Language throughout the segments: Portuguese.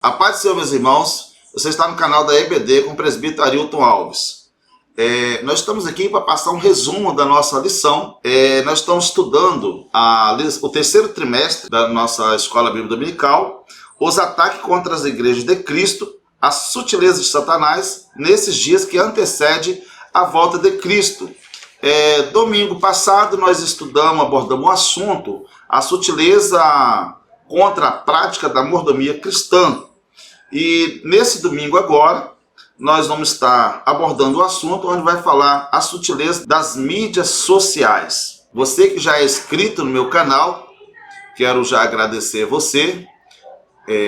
A paz do Senhor, meus irmãos. Você está no canal da EBD com o presbítero Arilton Alves. Nós estamos aqui para passar um resumo da nossa lição. Nós estamos estudando o terceiro trimestre da nossa Escola Bíblica Dominical, os ataques contra as igrejas de Cristo, as sutilezas de Satanás, nesses dias que antecedem a volta de Cristo. Domingo passado nós abordamos o assunto, a sutileza contra a prática da mordomia cristã. E nesse domingo agora, nós vamos estar abordando o assunto onde vai falar a sutileza das mídias sociais. Você que já é inscrito no meu canal, quero já agradecer você,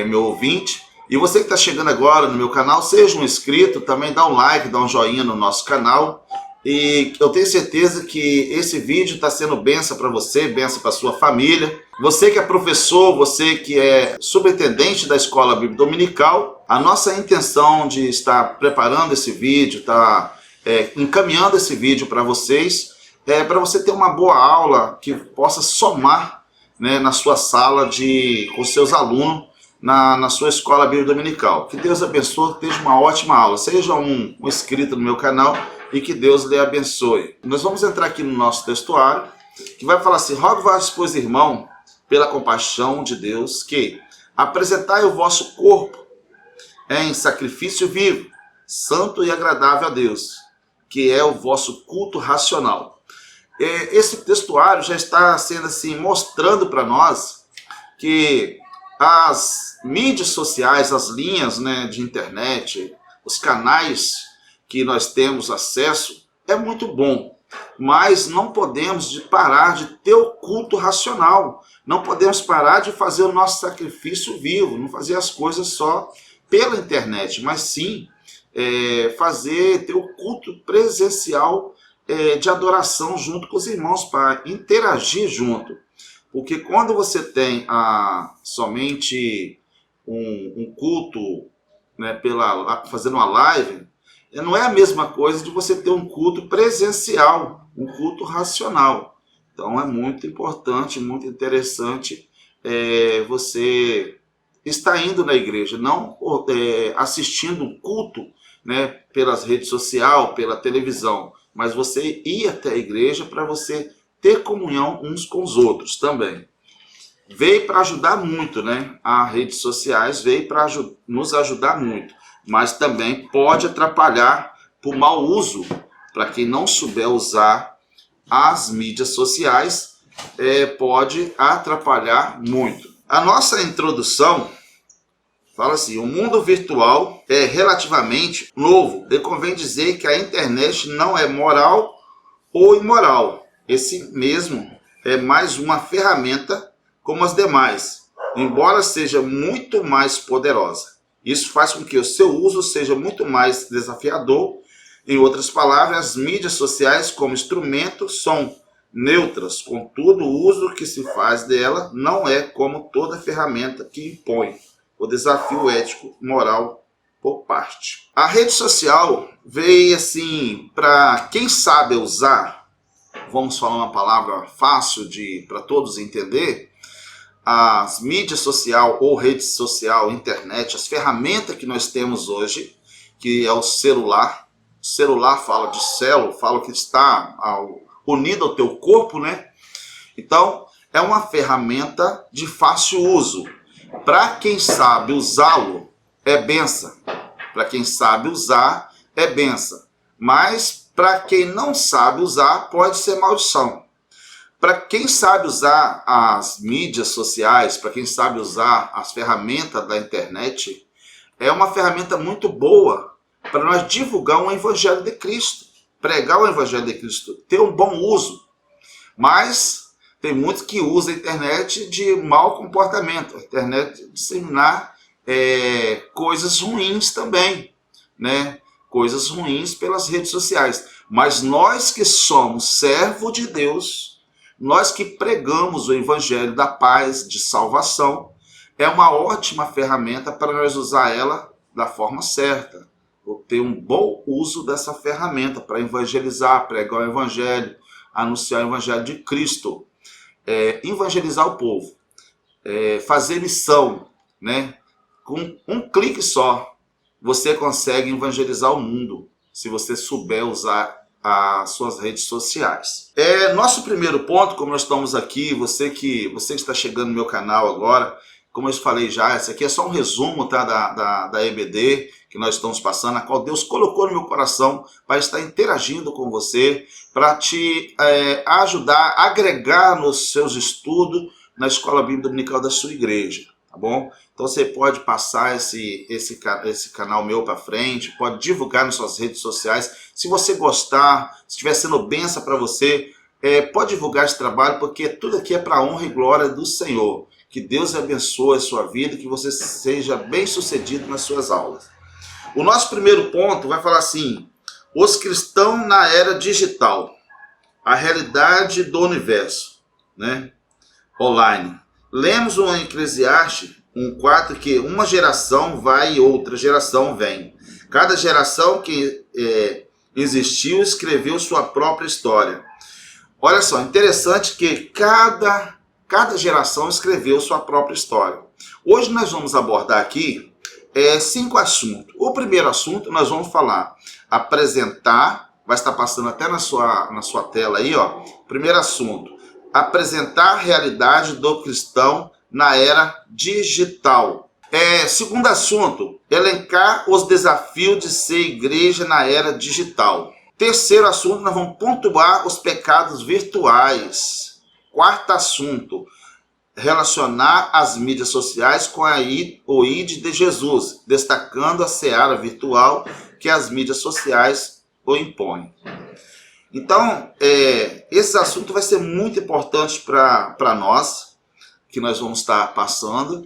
meu ouvinte. E você que está chegando agora no meu canal, seja um inscrito, também dá um like, dá um joinha no nosso canal. E eu tenho certeza que esse vídeo está sendo bênção para você, bênção para sua família. Você que é professor, você que é superintendente da Escola Bíblica Dominical, a nossa intenção de estar preparando esse vídeo, encaminhando esse vídeo para vocês, para você ter uma boa aula que possa somar, né, na sua sala com seus alunos, na sua Escola Bíblica Dominical. Que Deus abençoe, que seja uma ótima aula. Seja um inscrito no meu canal e que Deus lhe abençoe. Nós vamos entrar aqui no nosso textuário, que vai falar assim: rogo-vos, pois, irmão, pela compaixão de Deus, que apresentai o vosso corpo em sacrifício vivo, santo e agradável a Deus, que é o vosso culto racional. Esse textuário já está sendo assim, mostrando para nós que as mídias sociais, as linhas, né, de internet, os canais que nós temos acesso, é muito bom, mas não podemos parar de ter o culto racional, não podemos parar de fazer o nosso sacrifício vivo, não fazer as coisas só pela internet, mas sim ter o culto presencial de adoração junto com os irmãos, para interagir junto. Porque quando você tem somente um culto, né, fazendo uma live, não é a mesma coisa de você ter um culto presencial, um culto racional. Então é muito importante, muito interessante você estar indo na igreja, não assistindo um culto, né, pelas redes sociais, pela televisão, mas você ir até a igreja para você ter comunhão uns com os outros também. Veio para ajudar muito, né? As redes sociais veio para nos ajudar muito, mas também pode atrapalhar por mau uso. Para quem não souber usar as mídias sociais, pode atrapalhar muito. A nossa introdução fala assim: o mundo virtual é relativamente novo. E convém dizer que a internet não é moral ou imoral. Esse mesmo é mais uma ferramenta como as demais, embora seja muito mais poderosa. Isso faz com que o seu uso seja muito mais desafiador. Em outras palavras, as mídias sociais como instrumento são neutras, contudo, o uso que se faz dela não é como toda ferramenta que impõe o desafio ético, moral por parte. A rede social veio assim para quem sabe usar. Vamos falar uma palavra fácil para todos entender. As mídias sociais ou rede social, internet, as ferramentas que nós temos hoje, que é o celular. O celular fala de célula, fala que está unido ao teu corpo, né? Então, é uma ferramenta de fácil uso. Para quem sabe usá-lo, é bênção. Para quem sabe usar, é bênção. Mas para quem não sabe usar, pode ser maldição. Para quem sabe usar as mídias sociais, para quem sabe usar as ferramentas da internet, é uma ferramenta muito boa para nós divulgar o Evangelho de Cristo, pregar o Evangelho de Cristo, ter um bom uso. Mas tem muitos que usam a internet de mau comportamento, a internet disseminar coisas ruins também, né? Coisas ruins pelas redes sociais. Mas nós que somos servos de Deus, nós que pregamos o Evangelho da paz, de salvação, é uma ótima ferramenta para nós usar ela da forma certa. Ou ter um bom uso dessa ferramenta para evangelizar, pregar o Evangelho, anunciar o Evangelho de Cristo, evangelizar o povo, fazer missão, né? Com um clique só, você consegue evangelizar o mundo, se você souber usar as suas redes sociais. Nosso primeiro ponto, como nós estamos aqui, você que está chegando no meu canal agora, como eu falei já, esse aqui é só um resumo, tá, da EBD, que nós estamos passando, a qual Deus colocou no meu coração para estar interagindo com você, para te ajudar, agregar nos seus estudos na Escola Bíblica Dominical da sua igreja, tá bom? Então você pode passar esse canal meu para frente, pode divulgar nas suas redes sociais. Se você gostar, se estiver sendo bênção para você, pode divulgar esse trabalho, porque tudo aqui é para a honra e glória do Senhor. Que Deus abençoe a sua vida, que você seja bem sucedido nas suas aulas. O nosso primeiro ponto vai falar assim: os cristãos na era digital, a realidade do universo, né? Online. Lemos o Eclesiastes 1:4 que uma geração vai e outra geração vem. Cada geração que existiu escreveu sua própria história. Olha só, interessante que cada geração escreveu sua própria história. Hoje nós vamos abordar aqui 5 assuntos. O primeiro assunto nós vamos falar, apresentar, vai estar passando até na sua tela aí, ó. Primeiro assunto, apresentar a realidade do cristão na era digital. Segundo assunto, elencar os desafios de ser igreja na era digital. Terceiro assunto, nós vamos pontuar os pecados virtuais. Quarto assunto, relacionar as mídias sociais com o ID de Jesus, destacando a seara virtual que as mídias sociais o impõem. Então, esse assunto vai ser muito importante para nós, que nós vamos estar passando,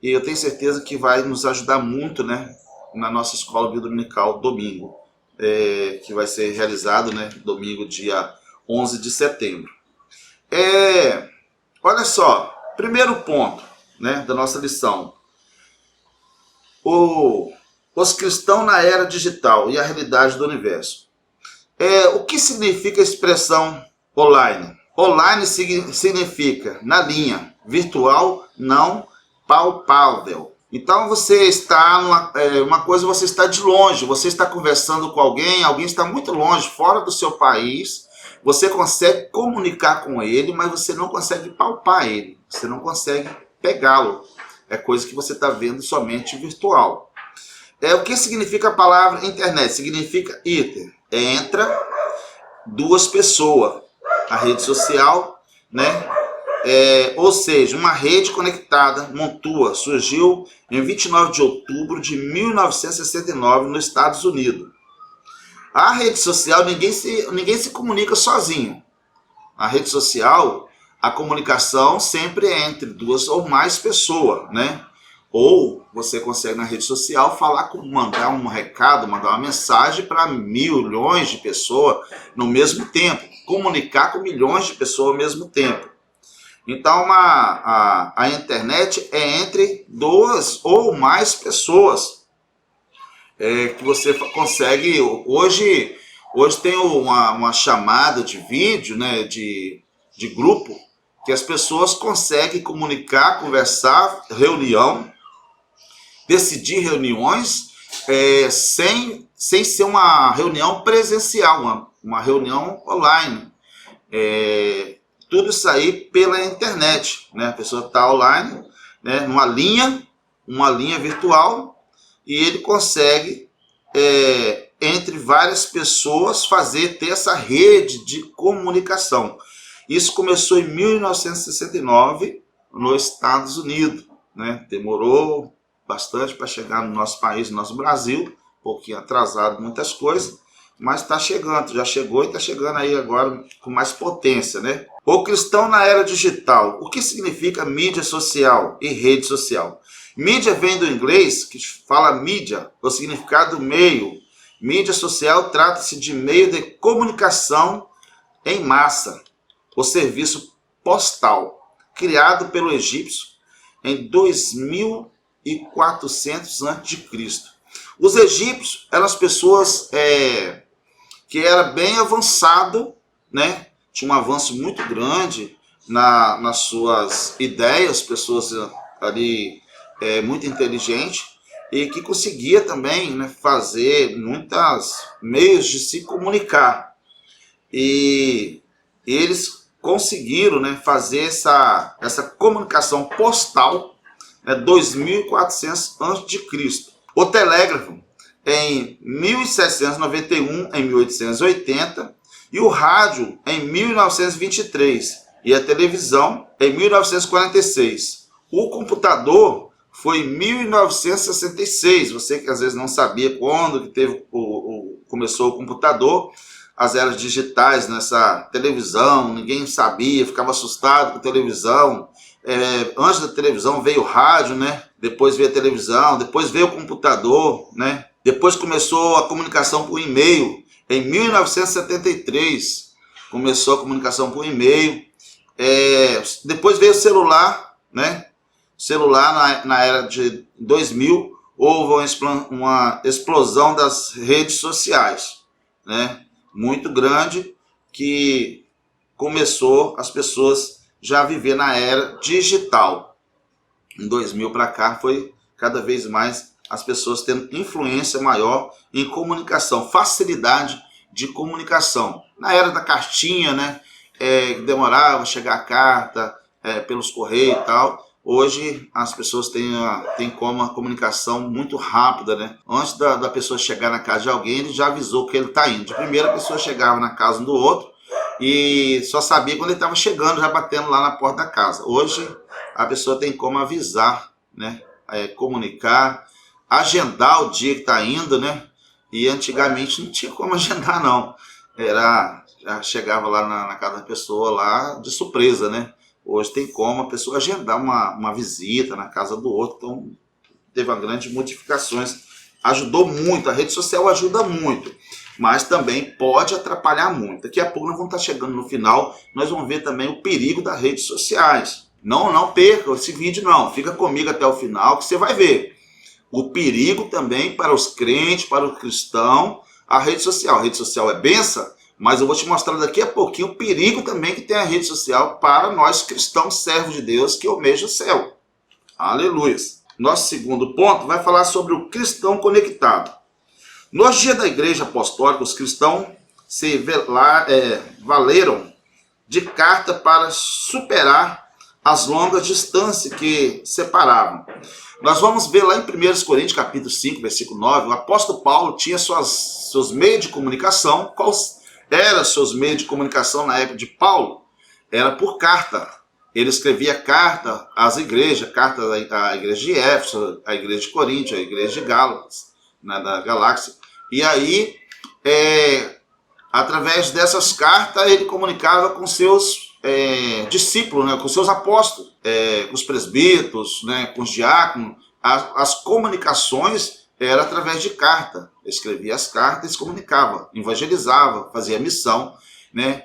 e eu tenho certeza que vai nos ajudar muito, né, na nossa Escola Bíblica Dominical, domingo, que vai ser realizado, né, domingo, dia 11 de setembro. Olha só, primeiro ponto, né, da nossa lição. Os cristãos na era digital e a realidade do universo. O que significa a expressão online? Online significa na linha, virtual, não palpável. Então você está uma coisa, você está de longe, você está conversando com alguém está muito longe, fora do seu país. Você consegue comunicar com ele, mas você não consegue palpar ele, você não consegue pegá-lo. É coisa que você está vendo somente virtual. O que significa a palavra internet? Significa entra duas pessoas. A rede social, né? Ou seja, uma rede conectada, Montua, surgiu em 29 de outubro de 1969 nos Estados Unidos. A rede social, ninguém se comunica sozinho. A rede social, a comunicação sempre é entre duas ou mais pessoas, né? Ou você consegue na rede social mandar um recado, mandar uma mensagem para milhões de pessoas no mesmo tempo. Comunicar com milhões de pessoas ao mesmo tempo. Então a internet é entre duas ou mais pessoas. Que você consegue, hoje tem uma chamada de vídeo, né, de grupo, que as pessoas conseguem comunicar, conversar, decidir reuniões, sem ser uma reunião presencial, uma reunião online. Tudo isso aí pela internet, né? A pessoa está online, né, numa linha virtual, e ele consegue, entre várias pessoas, ter essa rede de comunicação. Isso começou em 1969, nos Estados Unidos, né? Demorou bastante para chegar no nosso país, no nosso Brasil, um pouquinho atrasado muitas coisas, mas está chegando, já chegou e está chegando aí agora com mais potência, né? O cristão na era digital. O que significa mídia social e rede social? Mídia vem do inglês, que fala mídia, o significado do meio. Mídia social trata-se de meio de comunicação em massa, o serviço postal, criado pelo egípcio em 2400 a.C. Os egípcios eram as pessoas que eram bem avançado, né? Tinha um avanço muito grande nas suas ideias, pessoas ali muito inteligente e que conseguia também, né, fazer muitos meios de se comunicar. E eles conseguiram, né, fazer essa comunicação postal, 2400 a.C. O telégrafo em 1791, em 1880, e o rádio em 1923, e a televisão em 1946. O computador foi em 1966. Você que às vezes não sabia quando que teve começou o computador, as eras digitais nessa televisão, ninguém sabia, ficava assustado com a televisão. Antes da televisão veio o rádio, né? Depois veio a televisão, depois veio o computador, né? Depois começou a comunicação por e-mail. Em 1973 começou a comunicação por e-mail. Depois veio o celular, né? Celular na era de 2000 houve uma explosão das redes sociais, né? Muito grande, que começou as pessoas já a viver na era digital. Em 2000 para cá foi cada vez mais as pessoas tendo influência maior em comunicação, facilidade de comunicação. Na era da cartinha, né, demorava chegar a carta pelos correios e tal. Hoje as pessoas têm como a comunicação muito rápida, né? Antes da pessoa chegar na casa de alguém, ele já avisou que ele está indo. De primeira, a pessoa chegava na casa um do outro e só sabia quando ele estava chegando, já batendo lá na porta da casa. Hoje a pessoa tem como avisar, né? Comunicar, agendar o dia que está indo, né? E antigamente não tinha como agendar, não. Já chegava lá na casa da pessoa lá de surpresa, né? Hoje tem como a pessoa agendar uma visita na casa do outro. Então teve uma grande modificações. Ajudou muito, a rede social ajuda muito, mas também pode atrapalhar muito. Daqui a pouco nós vamos estar chegando no final, nós vamos ver também o perigo das redes sociais. Não perca esse vídeo não, fica comigo até o final que você vai ver. O perigo também para os crentes, para o cristão, a rede social. A rede social é bênção, mas eu vou te mostrar daqui a pouquinho o perigo também que tem a rede social para nós cristãos, servos de Deus, que almejam o céu. Aleluia. Nosso segundo ponto vai falar sobre o cristão conectado. Nos dias da igreja apostólica, os cristãos se valeram de carta para superar as longas distâncias que separavam. Nós vamos ver lá em 1 Coríntios, capítulo 5, versículo 9, o apóstolo Paulo tinha seus meios de comunicação. Quais eram seus meios de comunicação na época de Paulo? Era por carta. Ele escrevia carta às igrejas, carta à igreja de Éfeso, à igreja de Coríntio, à igreja de Gálatas, da Galáxia. E aí, através dessas cartas, ele comunicava com seus discípulos, né, com seus apóstolos, com os presbíteros, né, com os diáconos. As comunicações eram através de carta. Ele escrevia as cartas e se comunicava, evangelizava, fazia missão, né,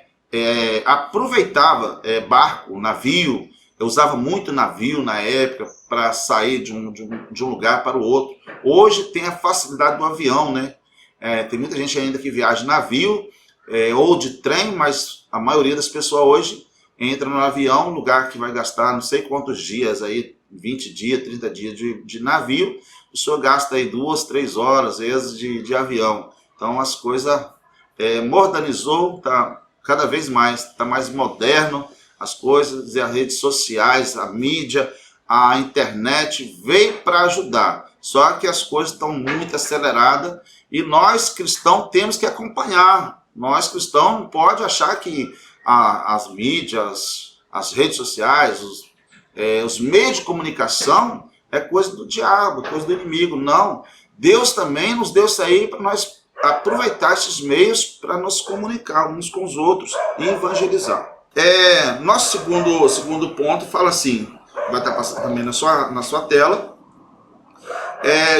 aproveitava barco, navio. Eu usava muito navio na época para sair de um lugar para o outro. Hoje tem a facilidade do avião, né? Tem muita gente ainda que viaja de navio ou de trem, mas a maioria das pessoas hoje entra no avião, um lugar que vai gastar não sei quantos dias, aí, 20 dias, 30 dias de navio, o senhor gasta aí 2, 3 horas, às vezes, de avião. Então as coisas modernizou, tá cada vez mais, está mais moderno as coisas, e as redes sociais, a mídia, a internet veio para ajudar. Só que as coisas estão muito aceleradas e nós cristãos temos que acompanhar. Nós cristãos não pode achar que as mídias, as redes sociais, os meios de comunicação é coisa do diabo, coisa do inimigo. Não. Deus também nos deu isso aí para nós aproveitar esses meios para nos comunicar uns com os outros e evangelizar. Nosso segundo ponto fala assim, vai estar passando também na sua tela.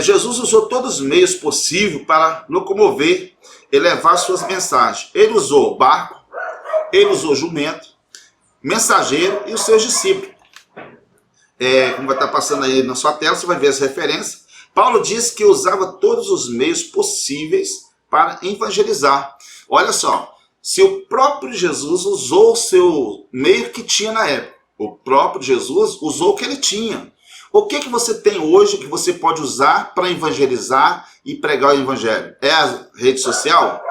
Jesus usou todos os meios possíveis para locomover e levar suas mensagens. Ele usou barco, ele usou jumento, mensageiro e os seus discípulos. Como vai estar passando aí na sua tela, você vai ver as referências. Paulo disse que usava todos os meios possíveis para evangelizar. Olha só, se o próprio Jesus usou o seu meio que tinha na época, o próprio Jesus usou o que ele tinha. O que você tem hoje que você pode usar para evangelizar e pregar o evangelho? É a rede social?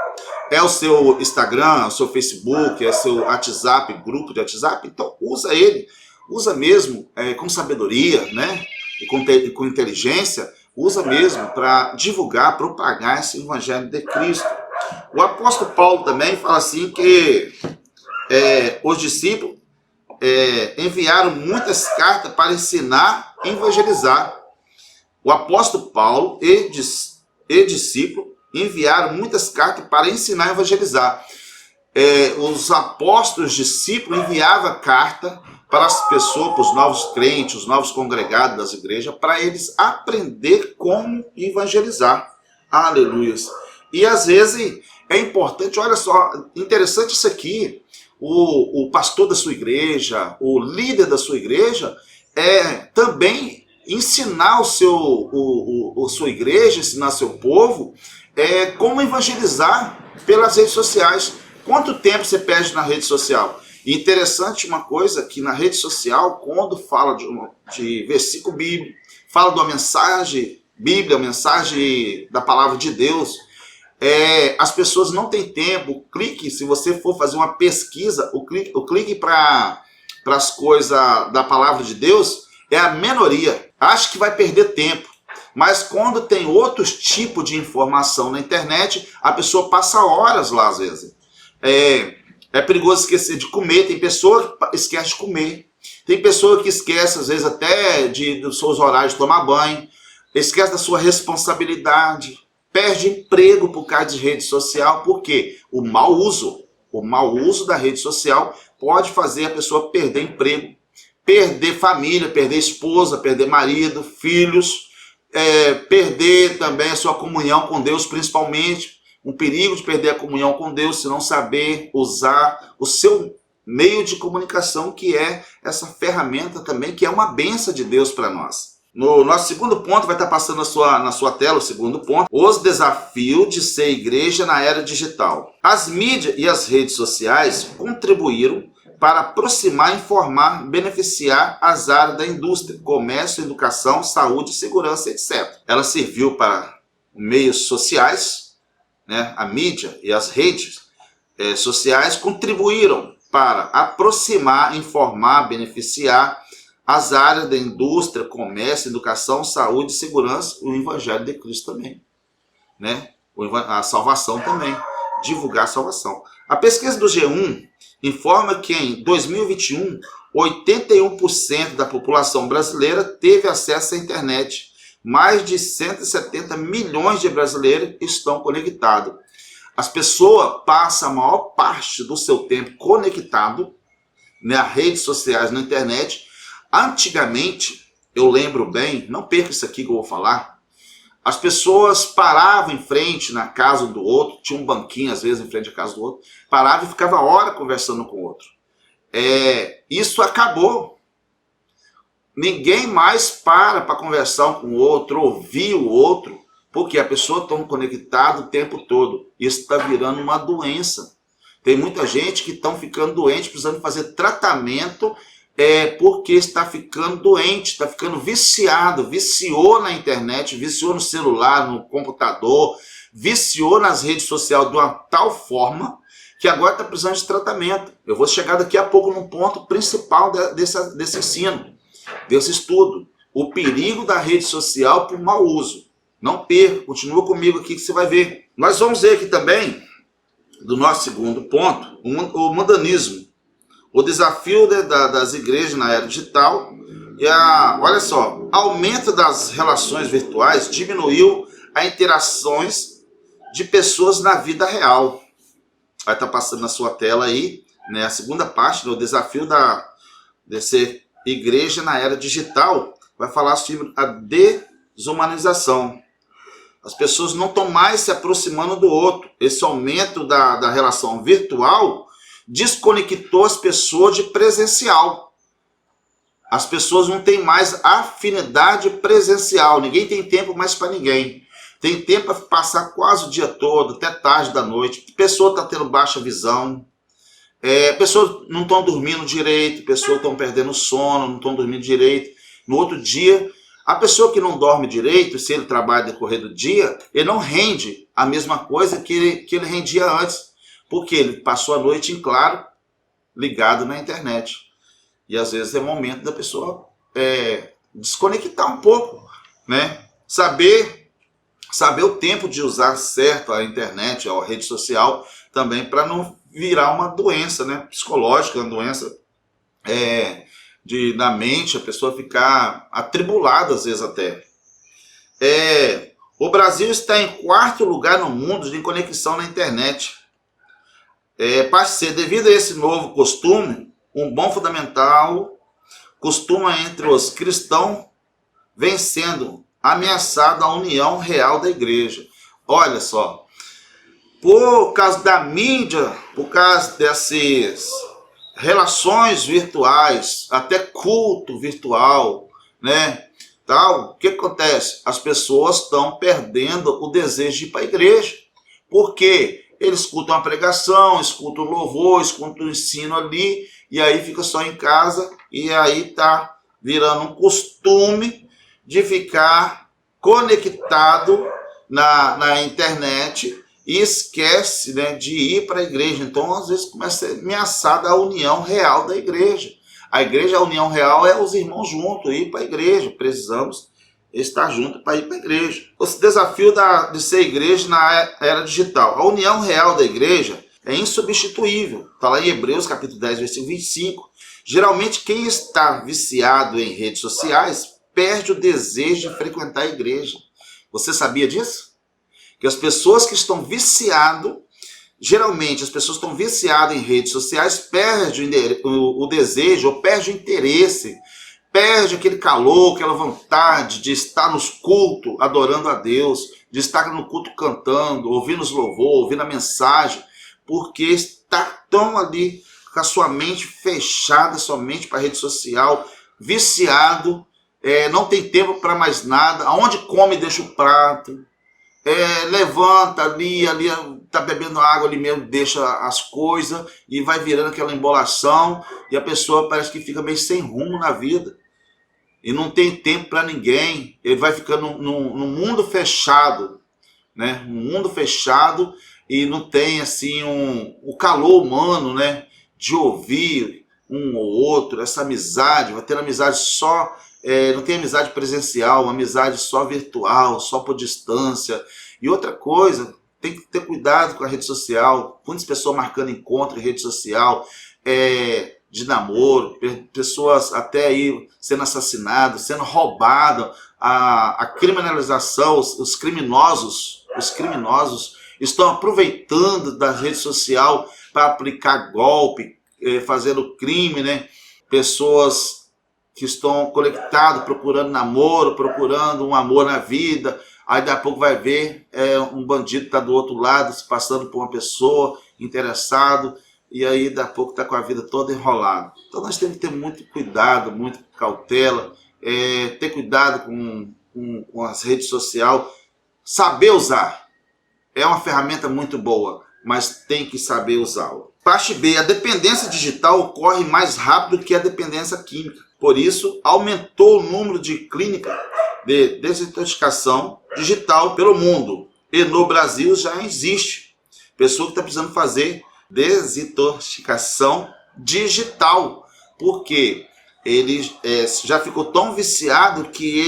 É o seu Instagram, o seu Facebook, é o seu WhatsApp, grupo de WhatsApp? Então usa ele, usa mesmo com sabedoria, né? E com inteligência, usa mesmo para divulgar, propagar esse evangelho de Cristo. O apóstolo Paulo também fala assim que os discípulos enviaram muitas cartas para ensinar e evangelizar. O apóstolo Paulo e discípulo enviaram muitas cartas para ensinar e evangelizar. Os apóstolos discípulos enviavam carta para as pessoas, para os novos crentes, os novos congregados das igrejas, para eles aprender como evangelizar. Aleluias. E às vezes é importante, olha só, interessante isso aqui, o pastor da sua igreja, o líder da sua igreja, também ensinar sua igreja, ensinar seu povo, como evangelizar pelas redes sociais. Quanto tempo você perde na rede social? E interessante uma coisa, que na rede social, quando fala de versículo bíblico, fala de uma mensagem bíblica, mensagem da palavra de Deus, as pessoas não têm tempo. O clique, se você for fazer uma pesquisa, o clique para as coisas da palavra de Deus é a minoria. Acho que vai perder tempo. Mas quando tem outros tipos de informação na internet, a pessoa passa horas lá às vezes. É perigoso esquecer de comer. Tem pessoa que esquece de comer. Tem pessoa que esquece, às vezes, até dos seus horários de tomar banho. Esquece da sua responsabilidade. Perde emprego por causa de rede social. Por quê? O mau uso da rede social pode fazer a pessoa perder emprego, perder família, perder esposa, perder marido, filhos, perder também a sua comunhão com Deus, principalmente. Um perigo de perder a comunhão com Deus se não saber usar o seu meio de comunicação, que é essa ferramenta também, que é uma bênção de Deus para nós. No nosso segundo ponto, vai estar passando na sua tela o segundo ponto, os desafios de ser igreja na era digital. As mídias e as redes sociais contribuíram para aproximar, informar, beneficiar as áreas da indústria, comércio, educação, saúde, segurança, etc. Ela serviu para meios sociais, né? A mídia e as redes sociais contribuíram para aproximar, informar, beneficiar as áreas da indústria, comércio, educação, saúde, segurança, o evangelho de Cristo também, né? A salvação também, divulgar a salvação. A pesquisa do G1 informa que em 2021, 81% da população brasileira teve acesso à internet. Mais de 170 milhões de brasileiros estão conectados. As pessoas passam a maior parte do seu tempo conectado nas redes sociais, na internet. Antigamente, eu lembro bem, não perca isso aqui que eu vou falar, as pessoas paravam em frente na casa do outro, tinha um banquinho às vezes em frente à casa do outro, parava e ficava hora conversando com o outro. Isso acabou. Ninguém mais para conversar com o outro, ouvir o outro, porque a pessoa está conectada o tempo todo. Isso está virando uma doença. Tem muita gente que está ficando doente, precisando fazer tratamento, porque está ficando doente, está ficando viciado, viciou na internet, viciou no celular, no computador, viciou nas redes sociais de uma tal forma que agora está precisando de tratamento. Eu vou chegar daqui a pouco no ponto principal desse ensino, desse estudo, o perigo da rede social por mau uso. Não perca, continua comigo aqui que você vai ver. Nós vamos ver aqui também, do nosso segundo ponto, o mundanismo, o desafio das igrejas na era digital. Olha só, aumento das relações virtuais diminuiu as interações de pessoas na vida real. Vai estar passando na sua tela aí, né, a segunda parte, né, o desafio de ser igreja na era digital, vai falar sobre a desumanização. As pessoas não estão mais se aproximando do outro. Esse aumento da relação virtual desconectou as pessoas de presencial. As pessoas não têm mais afinidade presencial. Ninguém tem tempo mais para ninguém. Tem tempo para passar quase o dia todo, até tarde da noite. A pessoa está tendo baixa visão. Pessoas não estão dormindo direito, pessoas estão perdendo sono, não estão dormindo direito. No outro dia, a pessoa que não dorme direito, se ele trabalha no decorrer do dia, ele não rende a mesma coisa que ele rendia antes, porque ele passou a noite em claro, ligado na internet. E às vezes é o momento da pessoa desconectar um pouco, né? Saber o tempo de usar certo a internet, a rede social, também para não virar uma doença, né, psicológica, uma doença da mente, a pessoa ficar atribulada às vezes até. O Brasil está em 4º lugar no mundo de conexão na internet. Devido a esse novo costume, um bom fundamental costuma entre os cristãos vem sendo ameaçado a união real da igreja. Olha só, por causa da mídia, por causa dessas relações virtuais, até culto virtual, né? Tal, o que acontece? As pessoas estão perdendo o desejo de ir para a igreja. Por quê? Eles escutam a pregação, escutam o louvor, escutam o ensino ali, e aí fica só em casa, e aí tá virando um costume de ficar conectado na internet e esquece, né, de ir para a igreja. Então, às vezes, começa a ser ameaçada a união real da igreja. A igreja, a união real é os irmãos juntos, ir para a igreja. Precisamos estar juntos para ir para a igreja. O desafio de ser igreja na era digital. A união real da igreja é insubstituível. Está lá em Hebreus, capítulo 10, versículo 25. Geralmente, quem está viciado em redes sociais perde o desejo de frequentar a igreja. Você sabia disso? Que as pessoas que estão viciadas, geralmente as pessoas estão viciadas em redes sociais, perdem o desejo, ou perdem o interesse, perde aquele calor, aquela vontade de estar nos cultos adorando a Deus, de estar no culto cantando, ouvindo os louvores, ouvindo a mensagem, porque está tão ali com a sua mente fechada somente para a rede social, viciado, não tem tempo para mais nada, aonde come deixa o prato, levanta ali tá bebendo água ali mesmo, deixa as coisas e vai virando aquela embolação e a pessoa parece que fica meio sem rumo na vida e não tem tempo para ninguém. Ele vai ficando num mundo fechado, né? Um mundo fechado e não tem assim o calor humano, né? De ouvir um ou outro, essa amizade, vai ter amizade só. Não tem amizade presencial, amizade só virtual, só por distância. E outra coisa, tem que ter cuidado com a rede social. Muitas pessoas marcando encontro em rede social, de namoro, pessoas até aí sendo assassinadas, sendo roubadas, a criminalização, os criminosos estão aproveitando da rede social para aplicar golpe, fazendo crime, né? Pessoas que estão conectados, procurando namoro, procurando um amor na vida, aí daqui a pouco vai ver, um bandido está do outro lado, se passando por uma pessoa, interessado, e aí daqui a pouco está com a vida toda enrolada. Então nós temos que ter muito cuidado, muita cautela, ter cuidado com as redes sociais, saber usar. É uma ferramenta muito boa, mas tem que saber usá-la. Parte B, a dependência digital ocorre mais rápido que a dependência química. Por isso, aumentou o número de clínicas de desintoxicação digital pelo mundo. E no Brasil já existe pessoa que está precisando fazer desintoxicação digital. Porque ele já ficou tão viciado que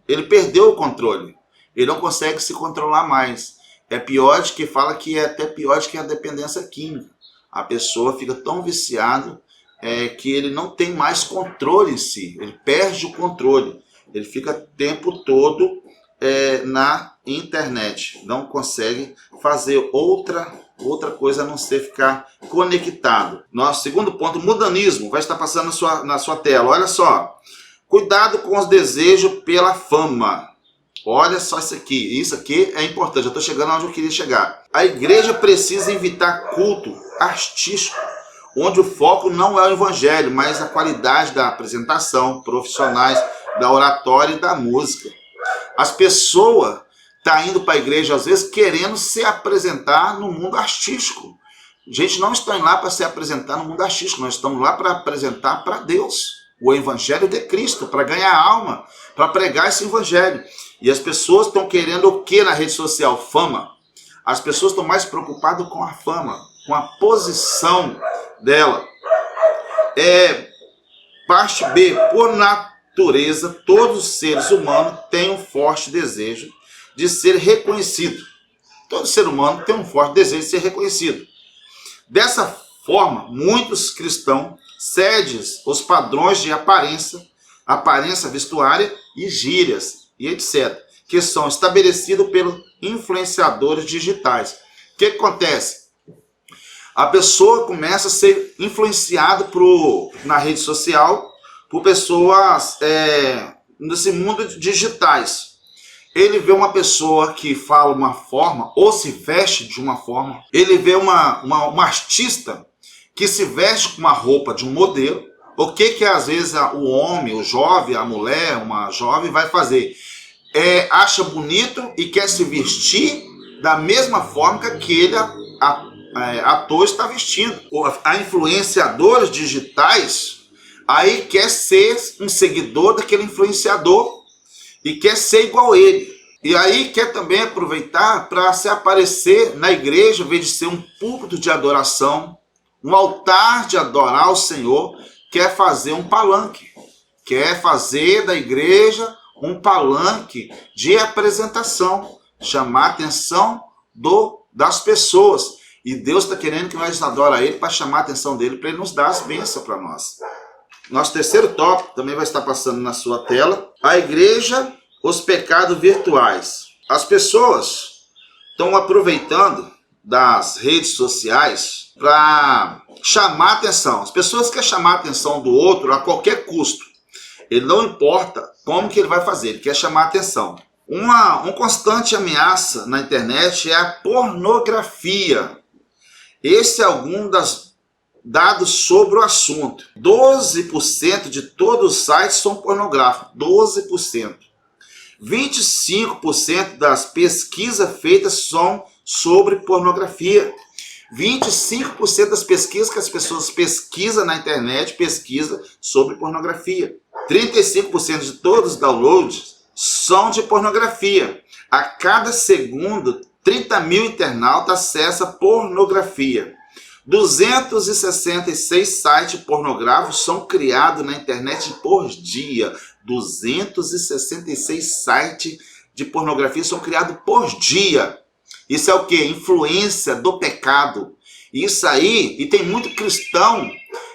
ele perdeu o controle. Ele não consegue se controlar mais. É pior de que fala que é até pior de que a dependência química. A pessoa fica tão viciada que ele não tem mais controle em si, ele perde o controle, ele fica o tempo todo na internet, não consegue fazer outra coisa a não ser ficar conectado. Nosso segundo ponto, mudanismo, vai estar passando na sua tela, olha só, cuidado com os desejos pela fama. Olha só isso aqui é importante, eu estou chegando onde eu queria chegar. A igreja precisa evitar culto artístico, onde o foco não é o evangelho, mas a qualidade da apresentação, profissionais, da oratória e da música. As pessoas estão indo para a igreja, às vezes, querendo se apresentar no mundo artístico. A gente não está lá para se apresentar no mundo artístico, nós estamos lá para apresentar para Deus. o evangelho de Cristo, para ganhar alma, para pregar esse evangelho. E as pessoas estão querendo o que na rede social? Fama. As pessoas estão mais preocupadas com a fama, com a posição dela. Parte B, por natureza, todos os seres humanos têm um forte desejo de ser reconhecido. Todo ser humano tem um forte desejo de ser reconhecido. Dessa forma, muitos cristãos cedem os padrões de aparência vestuária e gírias, e etc., que são estabelecidos pelos influenciadores digitais. O que acontece? A pessoa começa a ser influenciada na rede social por pessoas nesse mundo digitais. Ele vê uma pessoa que fala uma forma ou se veste de uma forma. Ele vê uma artista que se veste com uma roupa de um modelo. O que às vezes o homem, o jovem, a mulher, uma jovem vai fazer? Acha bonito e quer se vestir da mesma forma que aquele ator está vestindo. A influenciadores digitais aí quer ser um seguidor daquele influenciador e quer ser igual a ele. E aí quer também aproveitar para se aparecer na igreja, em vez de ser um púlpito de adoração, um altar de adorar o Senhor, quer fazer um palanque. Quer fazer da igreja um palanque de apresentação, chamar a atenção das pessoas. E Deus está querendo que nós adoremos Ele para chamar a atenção dEle, para Ele nos dar as bênçãos para nós. Nosso terceiro tópico também vai estar passando na sua tela. A igreja, os pecados virtuais. As pessoas estão aproveitando das redes sociais para chamar a atenção. As pessoas querem chamar a atenção do outro a qualquer custo. Ele não importa como que ele vai fazer, ele quer chamar a atenção. Uma constante ameaça na internet é a pornografia. Esse é algum dos dados sobre o assunto. 12% de todos os sites são pornográficos. 12%. 25% das pesquisas feitas são sobre pornografia. 25% das pesquisas que as pessoas pesquisam na internet pesquisam sobre pornografia. 35% de todos os downloads são de pornografia. A cada segundo, 30 mil internautas acessam pornografia. 266 sites pornográficos são criados na internet por dia. 266 sites de pornografia são criados por dia. Isso é o que? Influência do pecado. Isso aí, e tem muito cristão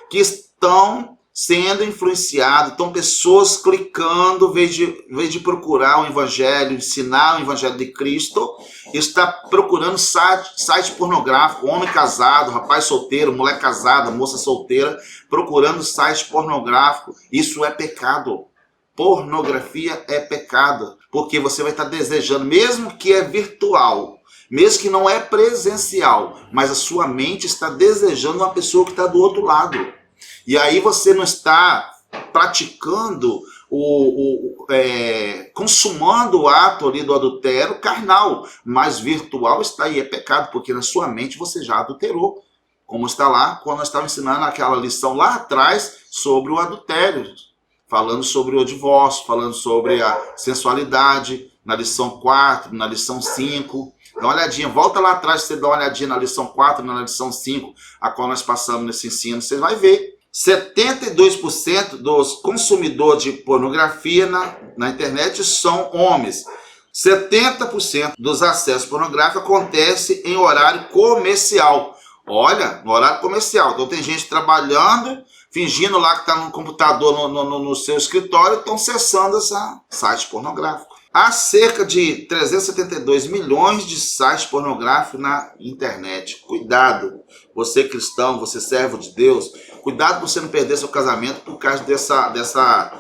que estão sendo influenciados, estão pessoas clicando, em vez de procurar o evangelho, ensinar o evangelho de Cristo, está procurando site pornográfico, homem casado, rapaz solteiro, mulher casada, moça solteira, procurando site pornográfico. Isso é pecado. Pornografia é pecado, porque você vai estar desejando, mesmo que é virtual, mesmo que não é presencial, mas a sua mente está desejando uma pessoa que está do outro lado. E aí você não está praticando, consumando o ato ali do adultério carnal, mas virtual está aí, é pecado, porque na sua mente você já adulterou. Como está lá, quando nós estávamos ensinando aquela lição lá atrás sobre o adultério, falando sobre o divórcio, falando sobre a sensualidade, na lição 4, na lição 5. Dá uma olhadinha, volta lá atrás, você dá uma olhadinha na lição 4, na lição 5, a qual nós passamos nesse ensino, você vai ver. 72% dos consumidores de pornografia na internet são homens. 70% dos acessos pornográficos acontece em horário comercial. Olha, no horário comercial. Então tem gente trabalhando, fingindo lá que está no computador no seu escritório, estão acessando esse site pornográfico. Há cerca de 372 milhões de sites pornográficos na internet. Cuidado, você cristão, você servo de Deus, cuidado para você não perder seu casamento por causa dessa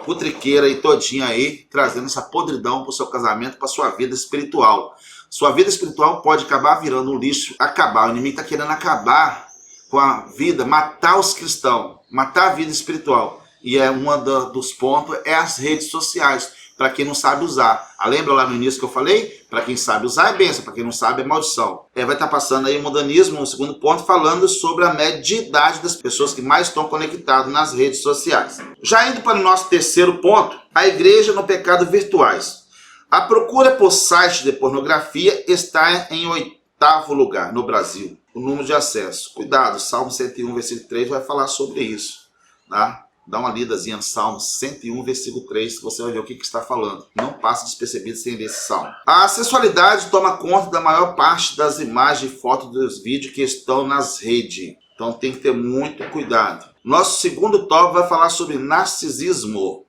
putriqueira aí todinha aí, trazendo essa podridão para o seu casamento, para a sua vida espiritual. Sua vida espiritual pode acabar virando um lixo, o inimigo está querendo acabar com a vida, matar os cristãos, matar a vida espiritual. E um dos pontos é as redes sociais. para quem não sabe usar. Lembra lá no início que eu falei? Para quem sabe usar é bênção, para quem não sabe é maldição. Vai estar passando aí o modernismo, no segundo ponto, falando sobre a média de idade das pessoas que mais estão conectadas nas redes sociais. Já indo para o nosso terceiro ponto, a igreja no pecado virtuais. A procura por sites de pornografia está em 8º lugar no Brasil, o número de acesso. Cuidado, Salmo 101, versículo 3 vai falar sobre isso, tá? Dá uma lidazinha no Salmo 101, versículo 3, que você vai ver o que está falando. Não passe despercebido sem ler esse salmo. A sexualidade toma conta da maior parte das imagens e fotos dos vídeos que estão nas redes. Então tem que ter muito cuidado. Nosso segundo tópico vai falar sobre narcisismo.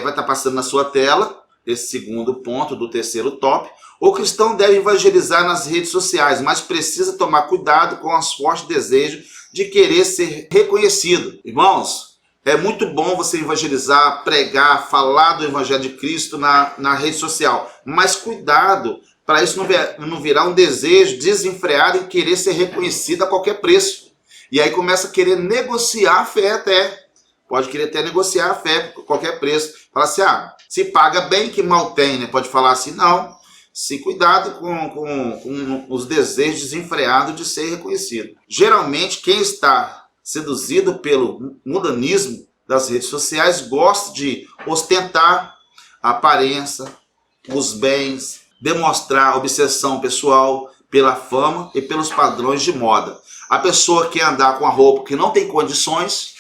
Vai estar passando na sua tela esse segundo ponto do terceiro tópico. O cristão deve evangelizar nas redes sociais, mas precisa tomar cuidado com os fortes desejos de querer ser reconhecido. Irmãos, é muito bom você evangelizar, pregar, falar do Evangelho de Cristo na rede social. Mas cuidado para isso não virar um desejo desenfreado em querer ser reconhecido a qualquer preço. E aí começa a querer negociar a fé até. Pode querer até negociar a fé por qualquer preço. Fala assim, se paga bem que mal tem, né? Pode falar assim, não. Se cuidado com os desejos desenfreados de ser reconhecido. Geralmente quem está seduzido pelo mundanismo das redes sociais, gosta de ostentar a aparência, os bens, demonstrar obsessão pessoal pela fama e pelos padrões de moda. A pessoa quer andar com a roupa que não tem condições,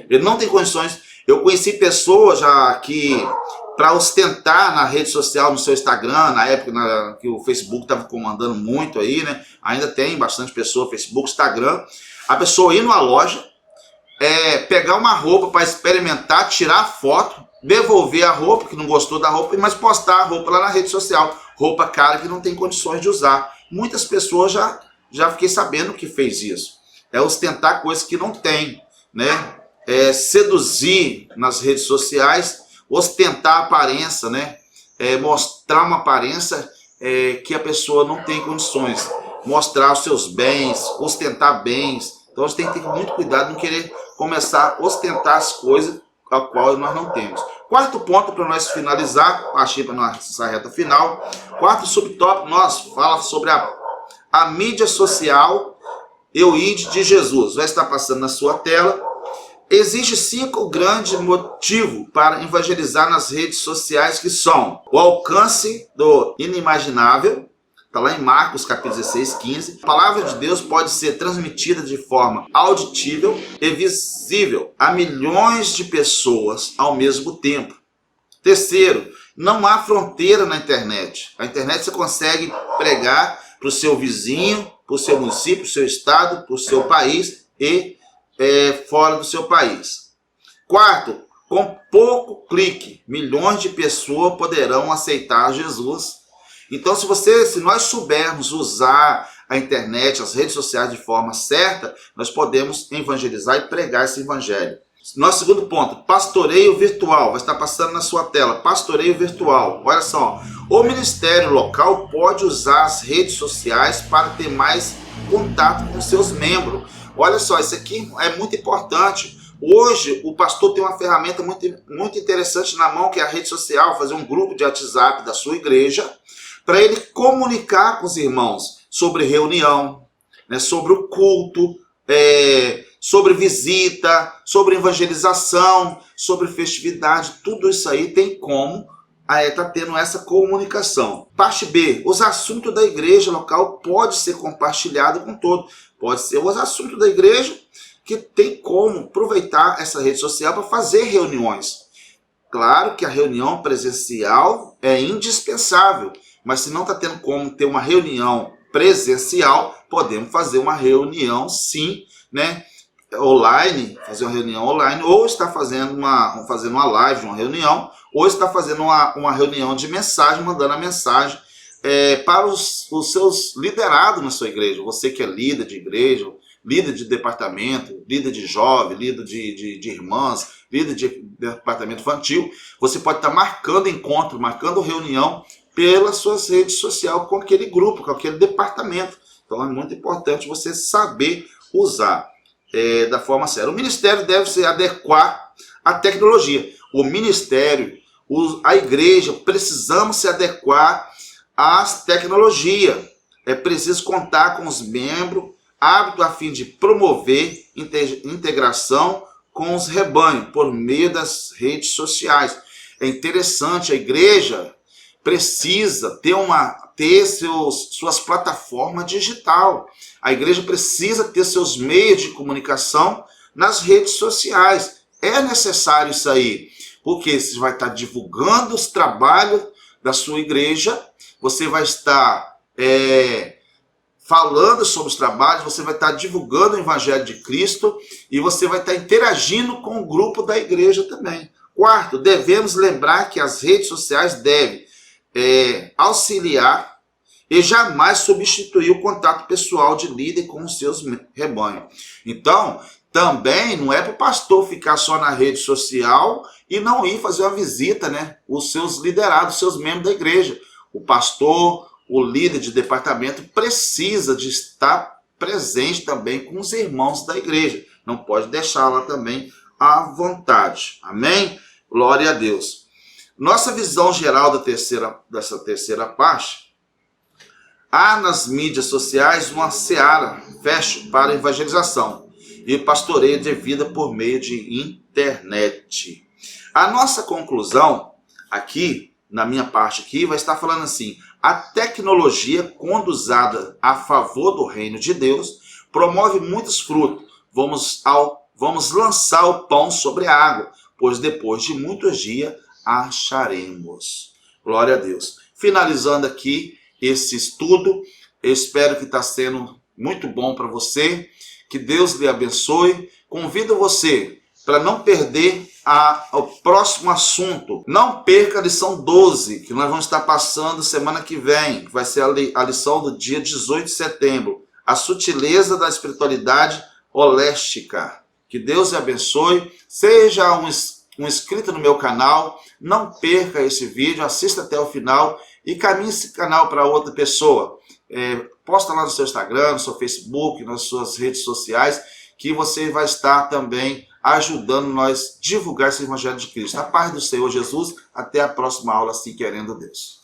ele não tem condições. Eu conheci pessoas já que, para ostentar na rede social, no seu Instagram, na época que o Facebook estava comandando muito aí, né? Ainda tem bastante pessoa, Facebook, Instagram. A pessoa ir numa loja, pegar uma roupa para experimentar, tirar foto, devolver a roupa, que não gostou da roupa, mas postar a roupa lá na rede social. Roupa cara que não tem condições de usar. Muitas pessoas já fiquei sabendo que fez isso. Ostentar coisas que não tem, né? Seduzir nas redes sociais, ostentar a aparência, né? Mostrar uma aparência que a pessoa não tem condições. Mostrar os seus bens, ostentar bens. Então a gente tem que ter muito cuidado em querer começar a ostentar as coisas a qual nós não temos. Quarto ponto para nós finalizar, achei para nossa reta final. Quarto subtópico, nós fala sobre a mídia social e o ID de Jesus. Vai estar passando na sua tela. Existem 5 grandes motivos para evangelizar nas redes sociais, que são o alcance do inimaginável. Está lá em Marcos, capítulo 16, 15. A palavra de Deus pode ser transmitida de forma auditível e visível a milhões de pessoas ao mesmo tempo. Terceiro, não há fronteira na internet. A internet você consegue pregar para o seu vizinho, para o seu município, para o seu estado, para o seu país e fora do seu país. Quarto, com pouco clique, milhões de pessoas poderão aceitar Jesus. Então, se nós soubermos usar a internet, as redes sociais de forma certa, nós podemos evangelizar e pregar esse evangelho. Nosso segundo ponto, pastoreio virtual. Vai estar passando na sua tela, pastoreio virtual. Olha só, o ministério local pode usar as redes sociais para ter mais contato com seus membros. Olha só, isso aqui é muito importante. Hoje, o pastor tem uma ferramenta muito interessante na mão, que é a rede social, fazer um grupo de WhatsApp da sua igreja, para ele comunicar com os irmãos sobre reunião, né, sobre o culto, sobre visita, sobre evangelização, sobre festividade. Tudo isso aí tem como está tendo essa comunicação. Parte B, os assuntos da igreja local pode ser compartilhado com todos. Pode ser os assuntos da igreja que tem como aproveitar essa rede social para fazer reuniões. Claro que a reunião presencial é indispensável, mas se não está tendo como ter uma reunião presencial, podemos fazer uma reunião sim, né? Online, fazer uma reunião online, ou está fazendo uma live, uma reunião, ou está fazendo uma reunião de mensagem, mandando a mensagem para os seus liderados na sua igreja. Você que é líder de igreja, líder de departamento, líder de jovem, líder de irmãs, líder de departamento infantil, você pode estar marcando encontro, marcando reunião pelas suas redes sociais com aquele grupo, com aquele departamento. Então é muito importante você saber usar da forma certa. O ministério deve se adequar à tecnologia. O ministério, a igreja, precisamos se adequar às tecnologias. É preciso contar com os membros, hábito a fim de promover integração com os rebanhos por meio das redes sociais. É interessante, a igreja precisa ter suas plataformas digital. A igreja precisa ter seus meios de comunicação nas redes sociais. É necessário isso aí, porque você vai estar divulgando os trabalhos da sua igreja, você vai estar falando sobre os trabalhos, você vai estar divulgando o Evangelho de Cristo e você vai estar interagindo com o grupo da igreja também. Quarto, devemos lembrar que as redes sociais devem auxiliar e jamais substituir o contato pessoal de líder com os seus rebanhos. Então, também não é para o pastor ficar só na rede social e não ir fazer uma visita, né? Os seus liderados, os seus membros da igreja. O pastor, o líder de departamento precisa de estar presente também com os irmãos da igreja. Não pode deixá-la também à vontade. Amém? Glória a Deus. Nossa visão geral dessa terceira parte, há nas mídias sociais uma seara, para evangelização e pastoreio de vida por meio de internet. A nossa conclusão aqui, na minha parte aqui, vai estar falando assim: a tecnologia, quando usada a favor do reino de Deus, promove muitos frutos. Vamos lançar o pão sobre a água, pois depois de muitos dias acharemos. Glória a Deus. Finalizando aqui esse estudo, eu espero que está sendo muito bom para você. Que Deus lhe abençoe. Convido você para não perder o próximo assunto. Não perca a lição 12, que nós vamos estar passando semana que vem, que vai ser a lição do dia 18 de setembro. A sutileza da espiritualidade holística. Que Deus lhe abençoe. Seja um inscrito no meu canal. Não perca esse vídeo, assista até o final e caminhe esse canal para outra pessoa. Posta lá no seu Instagram, no seu Facebook, nas suas redes sociais, que você vai estar também ajudando nós a divulgar esse Evangelho de Cristo. A paz do Senhor Jesus, até a próxima aula, se querendo Deus.